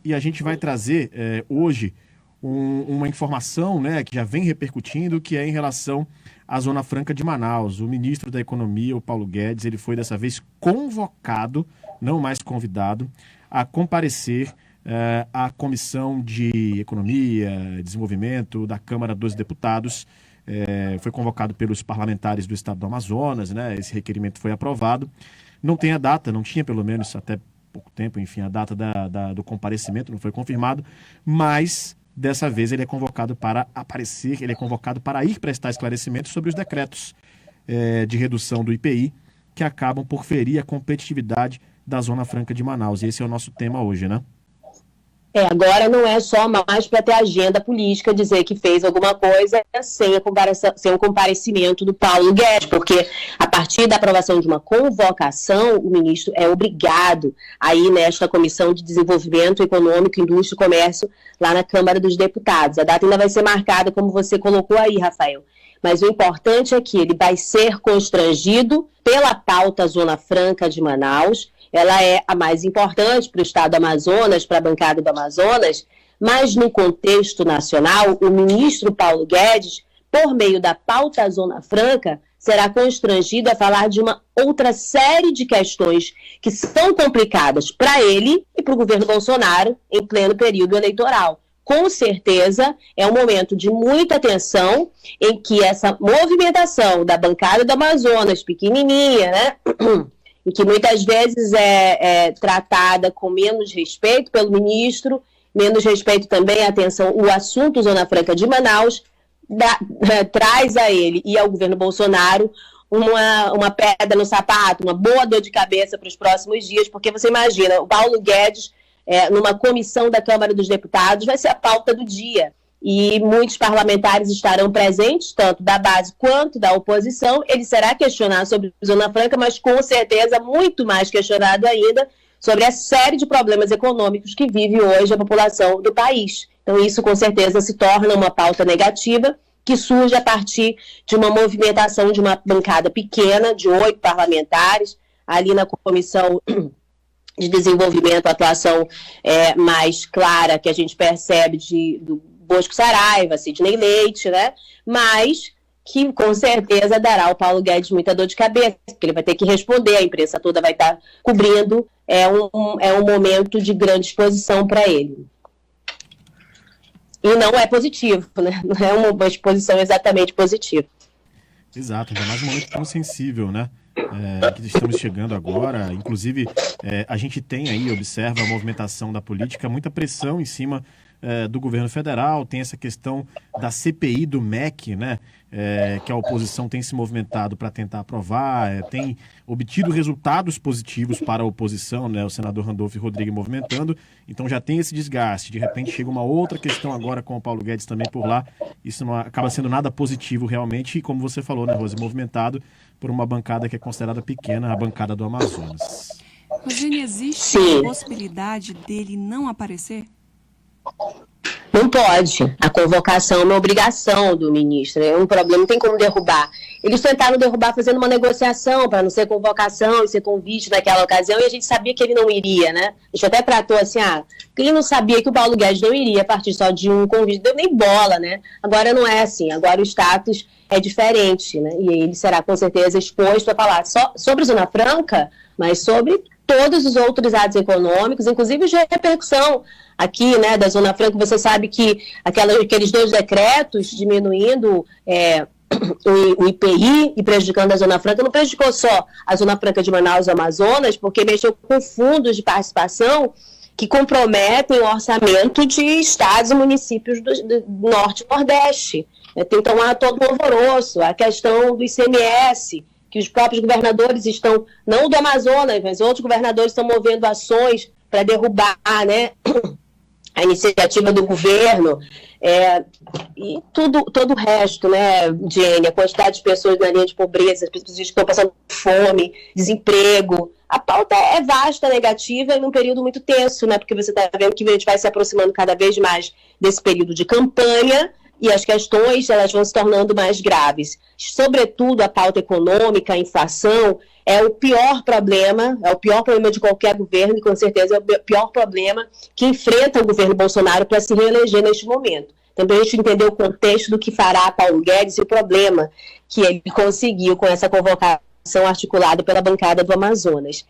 E a gente vai trazer hoje uma informação, né, que já vem repercutindo, que é em relação à Zona Franca de Manaus. O ministro da Economia, o Paulo Guedes, ele foi dessa vez convocado, não mais convidado, a comparecer à Comissão de Economia e Desenvolvimento da Câmara dos Deputados. Foi convocado pelos parlamentares do estado do Amazonas, né? Esse requerimento foi aprovado. Não tem a data, não tinha pelo menos até pouco tempo, enfim, a data do comparecimento não foi confirmado, mas dessa vez ele é convocado para aparecer, ele é convocado para ir prestar esclarecimentos sobre os decretos de redução do IPI que acabam por ferir a competitividade da Zona Franca de Manaus. E esse é o nosso tema hoje, né? Agora não é só mais para ter agenda política dizer que fez alguma coisa sem o comparecimento do Paulo Guedes, porque a partir da aprovação de uma convocação, o ministro é obrigado a ir nesta Comissão de Desenvolvimento Econômico, Indústria e Comércio lá na Câmara dos Deputados. A data ainda vai ser marcada, como você colocou aí, Rafael. Mas o importante é que ele vai ser constrangido pela pauta Zona Franca de Manaus. Ela é a mais importante para o estado do Amazonas, para a bancada do Amazonas, mas no contexto nacional, o ministro Paulo Guedes, por meio da pauta Zona Franca, será constrangido a falar de uma outra série de questões que são complicadas para ele e para o governo Bolsonaro em pleno período eleitoral. Com certeza, é um momento de muita tensão em que essa movimentação da bancada do Amazonas, pequenininha, né? E que muitas vezes é tratada com menos respeito pelo ministro, menos respeito também, atenção, o assunto Zona Franca de Manaus, traz a ele e ao governo Bolsonaro uma pedra no sapato, uma boa dor de cabeça para os próximos dias, porque você imagina, o Paulo Guedes, numa comissão da Câmara dos Deputados, vai ser a pauta do dia. E muitos parlamentares estarão presentes, tanto da base quanto da oposição. Ele será questionado sobre Zona Franca, mas com certeza muito mais questionado ainda sobre a série de problemas econômicos que vive hoje a população do país. Então isso com certeza se torna uma pauta negativa que surge a partir de uma movimentação de uma bancada pequena, de 8 parlamentares, ali na Comissão de Desenvolvimento, a atuação mais clara que a gente percebe do Bosco Saraiva, Sidney Leite, né? Mas que com certeza dará ao Paulo Guedes muita dor de cabeça, porque ele vai ter que responder, a imprensa toda vai estar cobrindo, é um momento de grande exposição para ele. E não é positivo, né? Não é uma exposição exatamente positiva. Exato, ainda mais um momento tão sensível, né? Que estamos chegando agora. Inclusive, a gente tem aí, observa a movimentação da política, muita pressão em cima do governo federal, tem essa questão da CPI do MEC, né? Que a oposição tem se movimentado para tentar aprovar, tem obtido resultados positivos para a oposição, né? O senador Randolfo Rodrigues movimentando, então já tem esse desgaste. De repente chega uma outra questão agora com o Paulo Guedes também por lá, isso não acaba sendo nada positivo realmente, e como você falou, né, Rose, movimentado por uma bancada que é considerada pequena, a bancada do Amazonas. Rosine, existe a possibilidade dele não aparecer? Não pode. A convocação é uma obrigação do ministro. É um problema, não tem como derrubar. Eles tentaram derrubar fazendo uma negociação para não ser convocação e ser convite naquela ocasião, e a gente sabia que ele não iria, né? A gente até tratou assim, quem não sabia que o Paulo Guedes não iria a partir só de um convite, deu nem bola, né? Agora não é assim, agora o status é diferente, né? E ele será com certeza exposto a falar só sobre Zona Franca, mas sobre todos os outros atos econômicos, inclusive de repercussão aqui, né, da Zona Franca. Você sabe que aqueles 2 decretos diminuindo o IPI e prejudicando a Zona Franca, não prejudicou só a Zona Franca de Manaus e Amazonas, porque mexeu com fundos de participação que comprometem o orçamento de estados e municípios do Norte e Nordeste. Tem então todo um alvoroço, a questão do ICMS, que os próprios governadores estão, não do Amazonas, mas outros governadores estão movendo ações para derrubar, né, a iniciativa do governo, e todo o resto, né, Jenny, a quantidade de pessoas na linha de pobreza, as pessoas que estão passando fome, desemprego. A pauta é vasta, negativa, e num período muito tenso, né, porque você está vendo que a gente vai se aproximando cada vez mais desse período de campanha, e as questões elas vão se tornando mais graves. Sobretudo a pauta econômica, a inflação, é o pior problema de qualquer governo e com certeza é o pior problema que enfrenta o governo Bolsonaro para se reeleger neste momento. Também a gente entender o contexto do que fará Paulo Guedes e o problema que ele conseguiu com essa convocação articulada pela bancada do Amazonas.